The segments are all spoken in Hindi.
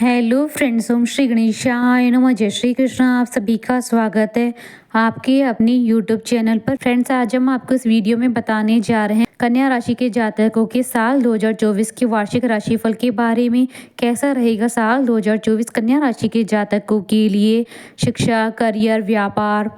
हेलो फ्रेंड्स, ओम श्री गणेशाय नमः। जय श्री कृष्ण। आप सभी का स्वागत है आपके अपनी यूट्यूब चैनल पर। फ्रेंड्स, आज हम आपको इस वीडियो में बताने जा रहे हैं कन्या राशि के जातकों के साल 2024 के वार्षिक राशिफल के बारे में। कैसा रहेगा साल 2024 कन्या राशि के जातकों के लिए। शिक्षा, करियर, व्यापार,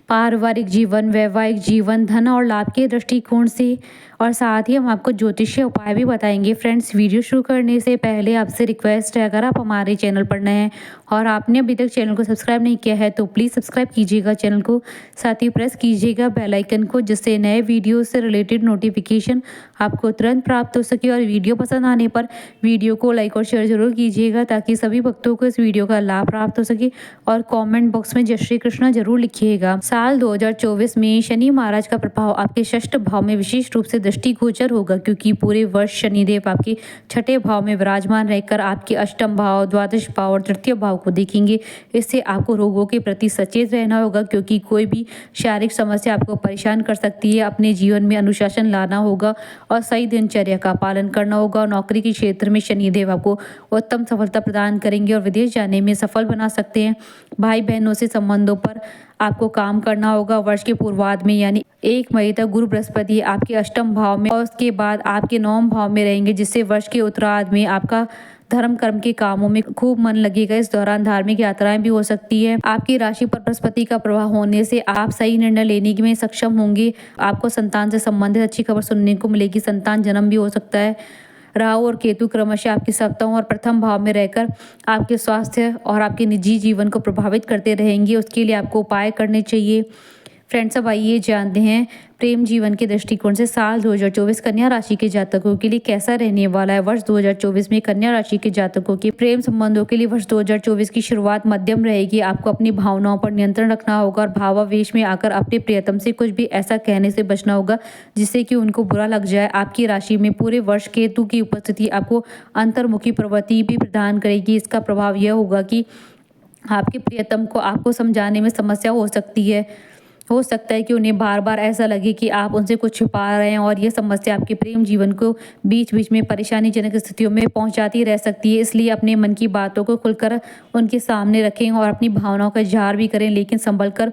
पारिवारिक जीवन, वैवाहिक जीवन, धन और लाभ के दृष्टिकोण से, और साथ ही हम आपको ज्योतिषीय उपाय भी बताएंगे। फ्रेंड्स, वीडियो शुरू करने से पहले आपसे रिक्वेस्ट है, अगर आप हमारे चैनल पर नए हैं और आपने अभी तक चैनल को सब्सक्राइब नहीं किया है तो प्लीज़ सब्सक्राइब कीजिएगा चैनल को, साथ ही प्रेस कीजिएगा बेल आइकन को, जिससे नए वीडियो से रिलेटेड नोटिफिकेशन आपको तुरंत प्राप्त हो सके। और वीडियो पसंद आने पर वीडियो को लाइक और शेयर जरूर कीजिएगा ताकि सभी भक्तों को इस वीडियो का लाभ प्राप्त हो सके। और कॉमेंट बॉक्स में जय श्री कृष्ण जरूर लिखिएगा। साल 2024 में शनि महाराज का प्रभाव आपके षष्ठ भाव में विशेष रूप से दृष्टिगोचर होगा, क्योंकि पूरे वर्ष शनिदेव आपके छठे भाव में विराजमान रहकर आपके अष्टम भाव, द्वादश भाव और तृतीय भाव को देखेंगे। इससे आपको रोगों के प्रति सचेत रहना होगा, क्योंकि कोई भी शारीरिक समस्या आपको परेशान कर सकती है। अपने जीवन में अनुशासन लाना होगा और सही दिनचर्या का पालन करना होगा। नौकरी के क्षेत्र में शनिदेव आपको उत्तम सफलता प्रदान करेंगे और विदेश जाने में सफल बना सकते हैं। भाई बहनों से संबंधों पर आपको काम करना होगा। वर्ष के पूर्वार्ध में यानी 1 मई तक गुरु बृहस्पति आपके अष्टम भाव में और उसके बाद आपके नवम भाव में रहेंगे, जिससे वर्ष के उत्तरार्ध में आपका धर्म कर्म के कामों में खूब मन लगेगा। इस दौरान धार्मिक यात्राएं भी हो सकती है। आपकी राशि पर बृहस्पति का प्रभाव होने से आप सही निर्णय लेने में सक्षम होंगे। आपको संतान से संबंधित अच्छी खबर सुनने को मिलेगी। संतान जन्म भी हो सकता है। राहु और केतु क्रमशः आपके सप्तम और प्रथम भाव में रहकर आपके स्वास्थ्य और आपके निजी जीवन को प्रभावित करते रहेंगे। उसके लिए आपको उपाय करने चाहिए। फ्रेंड्स, अब आइए जानते हैं प्रेम जीवन के दृष्टिकोण से साल 2024 कन्या राशि के जातकों के लिए कैसा रहने वाला है। वर्ष 2024 में कन्या राशि के जातकों के प्रेम संबंधों के लिए वर्ष 2024 की शुरुआत मध्यम रहेगी। आपको अपनी भावनाओं पर नियंत्रण रखना होगा और भावावेश में आकर अपने प्रियतम से कुछ भी ऐसा कहने से बचना होगा जिससे कि उनको बुरा लग जाए। आपकी राशि में पूरे वर्ष केतु की उपस्थिति आपको अंतर्मुखी प्रवृत्ति भी प्रदान करेगी। इसका प्रभाव यह होगा कि आपके प्रियतम को आपको समझाने में समस्या हो सकता है कि उन्हें बार बार ऐसा लगे कि आप उनसे कुछ छुपा रहे हैं, और यह समस्या आपके प्रेम जीवन को बीच बीच में परेशानीजनक स्थितियों में पहुंचाती रह सकती है। इसलिए अपने मन की बातों को खुलकर उनके सामने रखें और अपनी भावनाओं का इजहार भी करें, लेकिन संभल कर।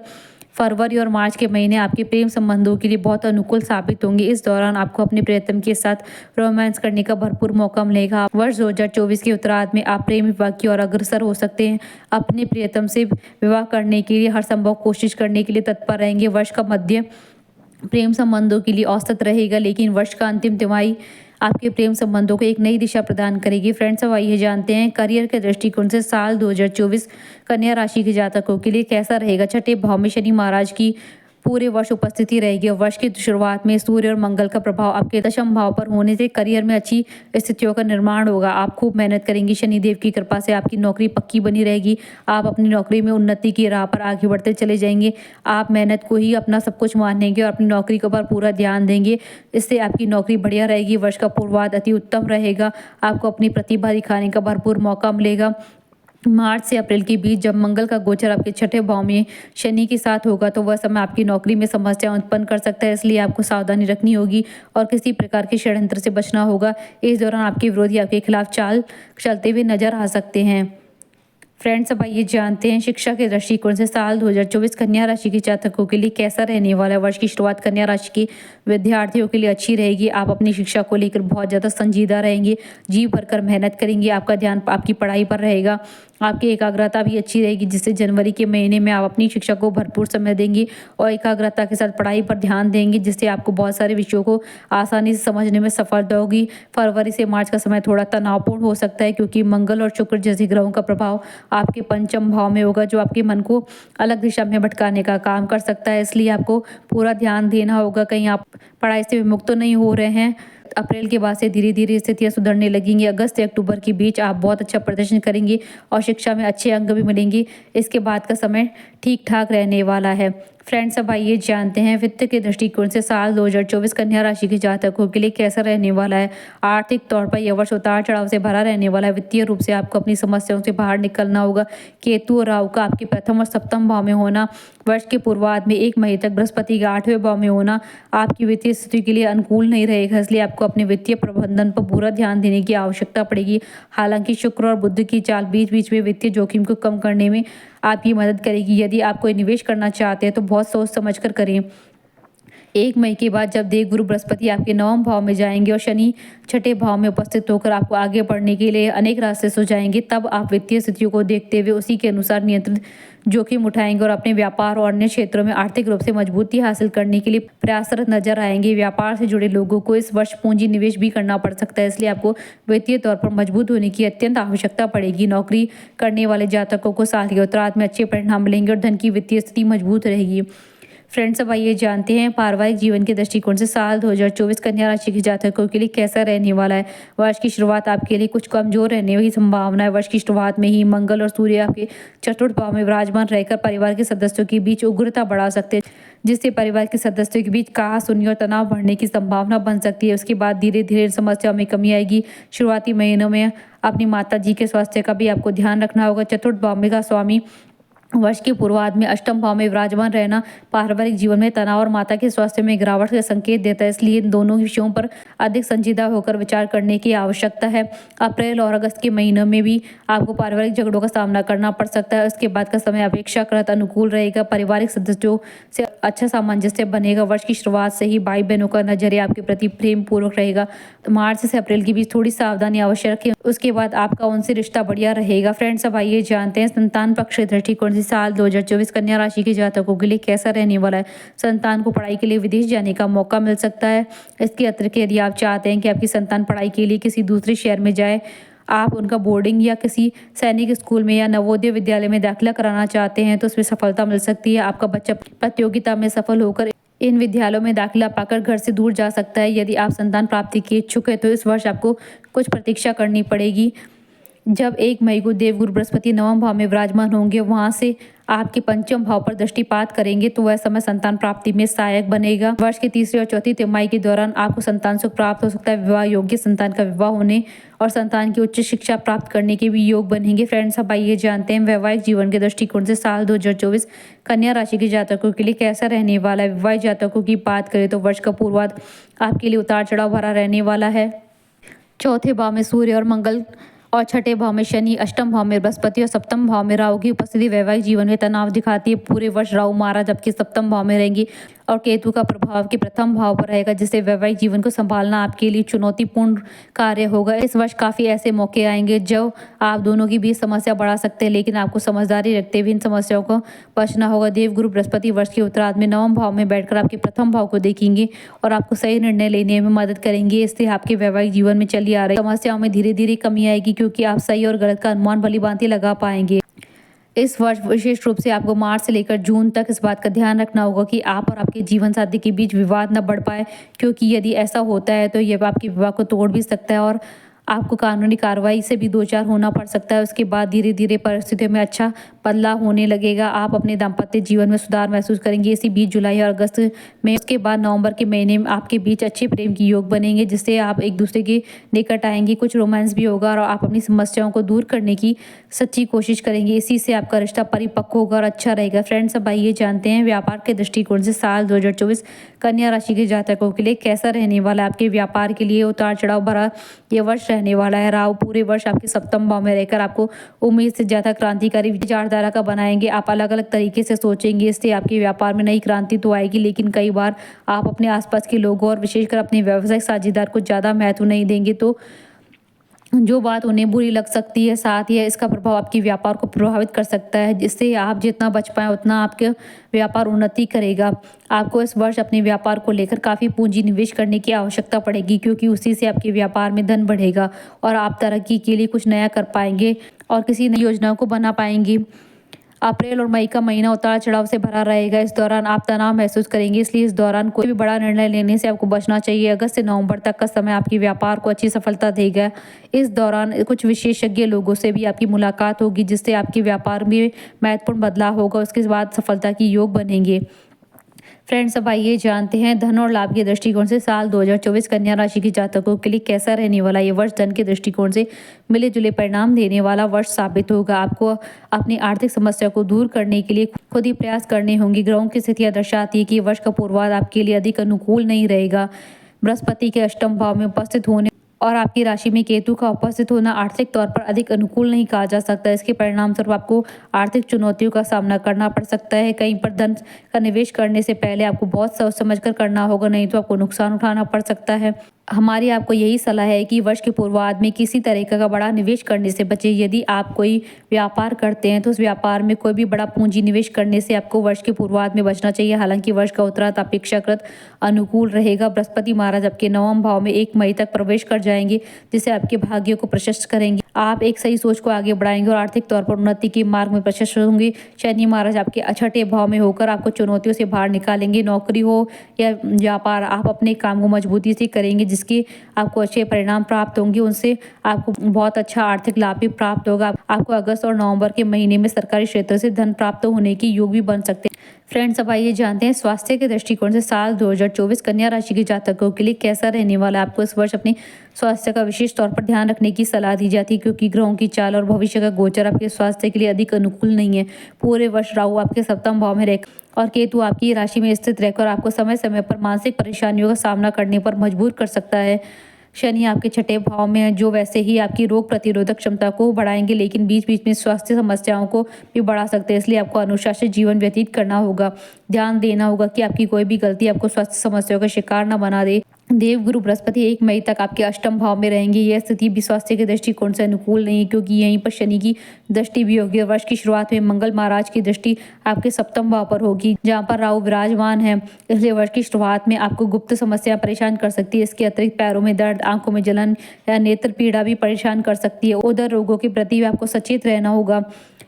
फरवरी और मार्च के महीने आपके प्रेम संबंधों के लिए बहुत अनुकूल साबित होंगे। इस दौरान आपको अपने प्रियतम के साथ रोमांस करने का भरपूर मौका मिलेगा। वर्ष 2024 के उत्तरार्ध में आप प्रेम विवाह की ओर अग्रसर हो सकते हैं। अपने प्रियतम से विवाह करने के लिए हर संभव कोशिश करने के लिए तत्पर रहेंगे। वर्ष का मध्य प्रेम संबंधों के लिए औसत रहेगा, लेकिन वर्ष का अंतिम तिमाही आपके प्रेम संबंधों को एक नई दिशा प्रदान करेगी। फ्रेंड्स, अब आइए जानते हैं करियर के दृष्टिकोण से साल 2024 कन्या राशि के जातकों के लिए कैसा रहेगा। छठे भाव में शनि महाराज की पूरे वर्ष उपस्थिति रहेगी और वर्ष की शुरुआत में सूर्य और मंगल का प्रभाव आपके दशम भाव पर होने से करियर में अच्छी स्थितियों का निर्माण होगा। आप खूब मेहनत करेंगी। शनिदेव की कृपा से आपकी नौकरी पक्की बनी रहेगी। आप अपनी नौकरी में उन्नति की राह पर आगे बढ़ते चले जाएंगे। आप मेहनत को ही अपना सब कुछ मानेंगे और अपनी नौकरी के ऊपर पूरा ध्यान देंगे। इससे आपकी नौकरी बढ़िया रहेगी। वर्ष का पूर्वार्ध अति उत्तम रहेगा। आपको अपनी प्रतिभा दिखाने का भरपूर मौका मिलेगा। मार्च से अप्रैल के बीच जब मंगल का गोचर आपके छठे भाव में शनि के साथ होगा तो वह समय आपकी नौकरी में समस्या उत्पन्न कर सकता है। इसलिए आपको सावधानी रखनी होगी और किसी प्रकार के षड्यंत्र से बचना होगा। इस दौरान आपके विरोधी आपके खिलाफ चाल चलते हुए नजर आ सकते हैं। फ्रेंड्स, अब आइए जानते हैं शिक्षा के दृष्टिकोण से साल 2024 कन्या राशि के जातकों के लिए कैसा रहने वाला है। वर्ष की शुरुआत कन्या राशि के विद्यार्थियों के लिए अच्छी रहेगी। आप अपनी शिक्षा को लेकर बहुत ज़्यादा संजीदा रहेंगे, जी भरकर मेहनत करेंगे। आपका ध्यान आपकी पढ़ाई पर रहेगा। आपकी एकाग्रता भी अच्छी रहेगी, जिससे जनवरी के महीने में आप अपनी शिक्षा को भरपूर समय देंगे और एकाग्रता के साथ पढ़ाई पर ध्यान देंगे, जिससे आपको बहुत सारे विषयों को आसानी से समझने में सफलता होगी। फरवरी से मार्च का समय थोड़ा तनावपूर्ण हो सकता है, क्योंकि मंगल और शुक्र जैसे ग्रहों का प्रभाव आपके पंचम भाव में होगा, जो आपके मन को अलग दिशा में भटकाने का काम कर सकता है। इसलिए आपको पूरा ध्यान देना होगा, कहीं आप पढ़ाई से विमुक्त तो नहीं हो रहे हैं। अप्रैल के बाद से धीरे धीरे स्थितियां सुधरने लगेंगी। अगस्त से अक्टूबर के बीच आप बहुत अच्छा प्रदर्शन करेंगे और शिक्षा में अच्छे अंक भी मिलेंगे। इसके बाद का समय ठीक ठाक रहने वाला है। फ्रेंड्स, अब आइए जानते हैं वित्त के दृष्टिकोण से साल 2024 कन्या राशि के जातकों के लिए कैसा रहने वाला है। आर्थिक तौर पर यह वर्ष उतार चढ़ाव से भरा रहने वाला है। वित्तीय रूप से आपको अपनी समस्याओं से बाहर निकलना होगा। केतु और राहु का आपके प्रथम और सप्तम भाव में होना, वर्ष के पूर्वार्ध में 1 मई तक बृहस्पति का 8वें भाव में होना आपकी वित्तीय स्थिति के लिए अनुकूल नहीं रहेगा। इसलिए आपको अपने वित्तीय प्रबंधन पर पूरा ध्यान देने की आवश्यकता पड़ेगी। हालांकि शुक्र और बुध की चाल बीच बीच में वित्तीय जोखिम को कम करने में आपकी मदद करेगी। यदि आप कोई निवेश करना चाहते हैं तो बहुत सोच समझ कर करें। 1 मई के बाद जब देवगुरु बृहस्पति आपके 9वें भाव में जाएंगे और शनि छठे भाव में उपस्थित होकर आपको आगे बढ़ने के लिए अनेक रास्ते सुझाएंगे, तब आप वित्तीय स्थितियों को देखते हुए उसी के अनुसार नियंत्रित जोखिम उठाएंगे और अपने व्यापार और अन्य क्षेत्रों में आर्थिक रूप से मजबूती हासिल करने के लिए प्रयासरत नजर आएंगे। व्यापार से जुड़े लोगों को इस वर्ष पूंजी निवेश भी करना पड़ सकता है, इसलिए आपको वित्तीय तौर पर मजबूत होने की अत्यंत आवश्यकता पड़ेगी। नौकरी करने वाले जातकों को साल के उत्तरार्ध में अच्छे परिणाम मिलेंगे और धन की वित्तीय स्थिति मजबूत रहेगी। फ्रेंड्स, अब आइए जानते हैं पारिवारिक जीवन के दृष्टिकोण से साल 2024 कन्या राशि के जातकों के लिए कैसा रहने वाला है। वर्ष की शुरुआत आपके लिए कुछ कमजोर रहने की संभावना है। वर्ष की शुरुआत में ही मंगल और सूर्य आपके चतुर्थ भाव में विराजमान रहकर परिवार के सदस्यों के बीच उग्रता बढ़ा सकते हैं, जिससे परिवार के सदस्यों के बीच कहा-सुनी और तनाव बढ़ने की संभावना बन सकती है। उसके बाद धीरे धीरे समस्याओं में कमी आएगी। शुरुआती महीनों में अपनी माता जी के स्वास्थ्य का भी आपको ध्यान रखना होगा। चतुर्थ भाव में का स्वामी वर्ष के पूर्वार्ध में अष्टम भाव में विराजमान रहना पारिवारिक जीवन में तनाव और माता के स्वास्थ्य में गिरावट का संकेत देता है, इसलिए इन दोनों विषयों पर अधिक संजीदा होकर विचार करने की आवश्यकता है। अप्रैल और अगस्त के महीनों में भी आपको पारिवारिक झगड़ों का सामना करना पड़ सकता है। उसके बाद का समय अपेक्षाकृत अनुकूल रहेगा। पारिवारिक सदस्यों से अच्छा सामंजस्य बनेगा। वर्ष की शुरुआत से ही भाई बहनों का नजरिया आपके प्रति प्रेम पूर्वक रहेगा। मार्च से अप्रैल के बीच थोड़ी सावधानी आवश्यक है, उसके बाद आपका उनसे रिश्ता बढ़िया रहेगा। फ्रेंड्स, अब आइए जानते हैं संतान पक्ष के दृष्टिकोण से साल 2024 कन्या राशि के जातकों के लिए कैसा रहने वाला है। संतान को पढ़ाई के लिए विदेश जाने का मौका मिल सकता है। इसके अतिरिक्त यदि आप चाहते हैं कि आपकी संतान पढ़ाई के लिए किसी दूसरे शहर में जाए, आप उनका बोर्डिंग या किसी सैनिक स्कूल में या नवोदय विद्यालय में दाखिला कराना चाहते हैं तो उसमें सफलता मिल सकती है। आपका बच्चा प्रतियोगिता में सफल होकर इन विद्यालयों में दाखिला पाकर घर से दूर जा सकता है। यदि आप संतान प्राप्ति के इच्छुक है तो इस वर्ष आपको कुछ प्रतीक्षा करनी पड़ेगी। जब 1 मई को देवगुरु बृहस्पति 9वें भाव में विराजमान होंगे, वहां से आपके पंचम भाव पर दृष्टिपात करेंगे तो वह समय संतान प्राप्ति में सहायक बनेगा। वर्ष के तीसरी और चौथी तिमाही के दौरान आपको संतान सुख प्राप्त हो सकता है। विवाह योग्य संतान का विवाह होने और संतान की उच्च शिक्षा प्राप्त करने के भी योग बनेंगे। फ्रेंड्स, अब आइए जानते हैं वैवाहिक जीवन के दृष्टिकोण से साल 2024 कन्या राशि के जातकों के लिए कैसा रहने वाला है। वैवाहिक जातकों की बात करें तो वर्ष का पूर्वार्ध आपके लिए उतार चढ़ाव भरा रहने वाला है। चौथे भाव में सूर्य और मंगल और छठे भाव में शनि, अष्टम भाव में बृहस्पति और सप्तम भाव में राहु की उपस्थिति वैवाहिक जीवन में तनाव दिखाती है। पूरे वर्ष राहु महाराज आपके सप्तम भाव में रहेंगी और केतु का प्रभाव के प्रथम भाव पर रहेगा, जिससे वैवाहिक जीवन को संभालना आपके लिए चुनौतीपूर्ण कार्य होगा। इस वर्ष काफी ऐसे मौके आएंगे जो आप दोनों की भी समस्या बढ़ा सकते हैं, लेकिन आपको समझदारी रखते हुए इन समस्याओं को बचना होगा। देवगुरु बृहस्पति वर्ष के उत्तरार्ध में 9वें भाव में बैठकर आपके प्रथम भाव को देखेंगे और आपको सही निर्णय लेने में मदद करेंगे। इससे आपके वैवाहिक जीवन में चली आ रही समस्याओं में धीरे धीरे कमी आएगी, क्योंकि आप सही और गलत का अनुमान भली भांति लगा पाएंगे। इस वर्ष विशेष रूप से आपको मार्च से लेकर जून तक इस बात का ध्यान रखना होगा कि आप और आपके जीवन साथी के बीच विवाद न बढ़ पाए, क्योंकि यदि ऐसा होता है तो यह आपके विवाह को तोड़ भी सकता है और आपको कानूनी कार्रवाई से भी दो चार होना पड़ सकता है। उसके बाद धीरे धीरे परिस्थितियों में अच्छा बदलाव होने लगेगा। आप अपने दाम्पत्य जीवन में सुधार महसूस करेंगे इसी बीच जुलाई और अगस्त में। उसके बाद नवंबर के महीने में आपके बीच अच्छे प्रेम की योग बनेंगे, जिससे आप एक दूसरे के निकट आएंगे। कुछ रोमांस भी होगा और आप अपनी समस्याओं को दूर करने की सच्ची कोशिश करेंगे। इसी से आपका रिश्ता परिपक्व होगा और अच्छा रहेगा। फ्रेंड्स, अब आइए जानते हैं व्यापार के दृष्टिकोण से साल 2024 कन्या राशि के जातकों के लिए कैसा रहने वाला है। आपके व्यापार के लिए उतार चढ़ाव भरा ये वर्ष रहने वाला है। राहु पूरे वर्ष आपके सप्तम भाव में रहकर आपको उम्मीद से ज्यादा क्रांतिकारी विचारधारा का बनाएंगे। आप अलग अलग तरीके से सोचेंगे, इससे आपके व्यापार में नई क्रांति तो आएगी, लेकिन कई बार आप अपने आसपास के लोगों और विशेषकर अपने व्यावसायिक साझेदार को ज्यादा महत्व नहीं देंगे, तो जो बात उन्हें बुरी लग सकती है। साथ ही इसका प्रभाव आपके व्यापार को प्रभावित कर सकता है, जिससे आप जितना बच पाए उतना आपके व्यापार उन्नति करेगा। आपको इस वर्ष अपने व्यापार को लेकर काफ़ी पूंजी निवेश करने की आवश्यकता पड़ेगी, क्योंकि उसी से आपके व्यापार में धन बढ़ेगा और आप तरक्की के लिए कुछ नया कर पाएंगे और किसी नई योजना को बना पाएंगे। अप्रैल और मई का महीना उतार चढ़ाव से भरा रहेगा। इस दौरान आप तनाव महसूस करेंगे, इसलिए इस दौरान कोई भी बड़ा निर्णय लेने से आपको बचना चाहिए। अगस्त से नवंबर तक का समय आपके व्यापार को अच्छी सफलता देगा। इस दौरान कुछ विशेषज्ञ लोगों से भी आपकी मुलाकात होगी, जिससे आपके व्यापार में महत्वपूर्ण बदलाव होगा। उसके बाद सफलता की योग बनेंगे। फ्रेंड्स, अब आइए जानते हैं धन और लाभ के दृष्टिकोण से साल 2024 कन्या राशि के जातकों के लिए कैसा रहने वाला ये वर्ष धन के दृष्टिकोण से मिले जुले परिणाम देने वाला वर्ष साबित होगा। आपको अपनी आर्थिक समस्या को दूर करने के लिए खुद ही प्रयास करने होंगे। ग्रहों की स्थितियां दर्शाती है कि वर्ष का पूर्वाध आपके लिए अधिक अनुकूल नहीं रहेगा। बृहस्पति के अष्टम भाव में उपस्थित होने और आपकी राशि में केतु का उपस्थित होना आर्थिक तौर पर अधिक अनुकूल नहीं कहा जा सकता। इसके परिणाम स्वरूप आपको आर्थिक चुनौतियों का सामना करना पड़ सकता है। कहीं पर धन का निवेश करने से पहले आपको बहुत सोच समझ कर करना होगा, नहीं तो आपको नुकसान उठाना पड़ सकता है। हमारी आपको यही सलाह है कि वर्ष के पूर्वार्ध में किसी तरीके का बड़ा निवेश करने से बचें। यदि आप कोई व्यापार करते हैं तो उस व्यापार में कोई भी बड़ा पूंजी निवेश करने से आपको वर्ष के पूर्वार्ध में बचना चाहिए। हालांकि वर्ष का उत्तरार्ध अपेक्षाकृत अनुकूल रहेगा। बृहस्पति महाराज आपके 9वें भाव में 1 मई तक प्रवेश कर जाएंगे, जिससे आपके भाग्य को प्रशस्त करेंगे। आप एक सही सोच को आगे बढ़ाएंगे और आर्थिक तौर पर उन्नति के मार्ग में प्रशस्त होंगे। शनि महाराज आपके 6ठे भाव में होकर आपको चुनौतियों से बाहर निकालेंगे। नौकरी हो या व्यापार, आप अपने काम को मजबूती से करेंगे, जिसके आपको अच्छे परिणाम प्राप्त होंगे। उनसे आपको बहुत अच्छा आर्थिक लाभ भी प्राप्त होगा। आपको अगस्त और नवंबर के महीने में सरकारी क्षेत्र से धन प्राप्त होने के योग भी बन सकते हैं। फ्रेंड्स, अब आइए जानते हैं स्वास्थ्य के दृष्टिकोण से साल 2024 कन्या राशि के जातकों के लिए कैसा रहने वाला है। आपको इस वर्ष अपने स्वास्थ्य का विशेष तौर पर ध्यान रखने की सलाह दी जाती है, क्योंकि ग्रहों की चाल और भविष्य का गोचर आपके स्वास्थ्य के लिए अधिक अनुकूल नहीं है। पूरे वर्ष राहु आपके 7वें भाव में रहकर और केतु आपकी राशि में स्थित रहकर आपको समय समय पर मानसिक परेशानियों का सामना करने पर मजबूर कर सकता है। शनि आपके 6ठे भाव में है, जो वैसे ही आपकी रोग प्रतिरोधक क्षमता को बढ़ाएंगे, लेकिन बीच बीच में स्वास्थ्य समस्याओं को भी बढ़ा सकते हैं। इसलिए आपको अनुशासित जीवन व्यतीत करना होगा। ध्यान देना होगा कि आपकी कोई भी गलती आपको स्वास्थ्य समस्याओं का शिकार न बना दे। देवगुरु बृहस्पति 1 मई तक आपके अष्टम भाव में रहेंगे। यह स्थिति भी स्वास्थ्य के दृष्टिकोण से अनुकूल नहीं है, क्योंकि यहीं पर शनि की दृष्टि भी होगी। वर्ष की शुरुआत में मंगल महाराज की दृष्टि आपके 7वें भाव पर होगी, जहां पर राहु विराजमान है। इसलिए वर्ष की शुरुआत में आपको गुप्त समस्या परेशान कर सकती है। इसके अतिरिक्त पैरों में दर्द, आंखों में जलन या नेत्र पीड़ा भी परेशान कर सकती है। उधर रोगों के प्रति भी आपको सचेत रहना होगा।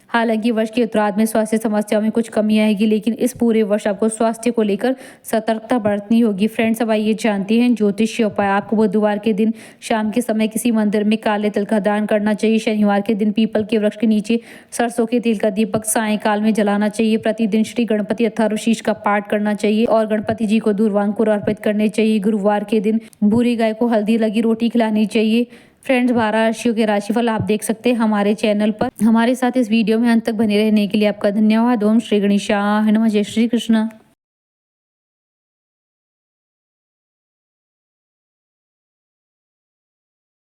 हालांकि वर्ष के उत्तरार्ध में स्वास्थ्य समस्याओं में कुछ कमी आएगी, लेकिन इस पूरे वर्ष आपको स्वास्थ्य को लेकर सतर्कता बरतनी होगी। फ्रेंड्स, अब आइए जानते हैं ज्योतिषीय उपाय। आपको बुधवार के दिन शाम के समय किसी मंदिर में काले तिल का दान करना चाहिए। शनिवार के दिन पीपल के वृक्ष के नीचे सरसों के तेल का दीपक सायंकाल में जलाना चाहिए। प्रतिदिन श्री गणपति अथर्वशीष का पाठ करना चाहिए और गणपति जी को दूर्वांकुर अर्पित करने चाहिए। गुरुवार के दिन बूरी गाय को हल्दी लगी रोटी खिलानी चाहिए। फ्रेंड्स, 12 राशियों के राशिफल आप देख सकते हैं हमारे चैनल पर। हमारे साथ इस वीडियो में अंत तक बने रहने के लिए आपका धन्यवाद। ओम श्री गणेशाय नमः। जय श्री कृष्ण।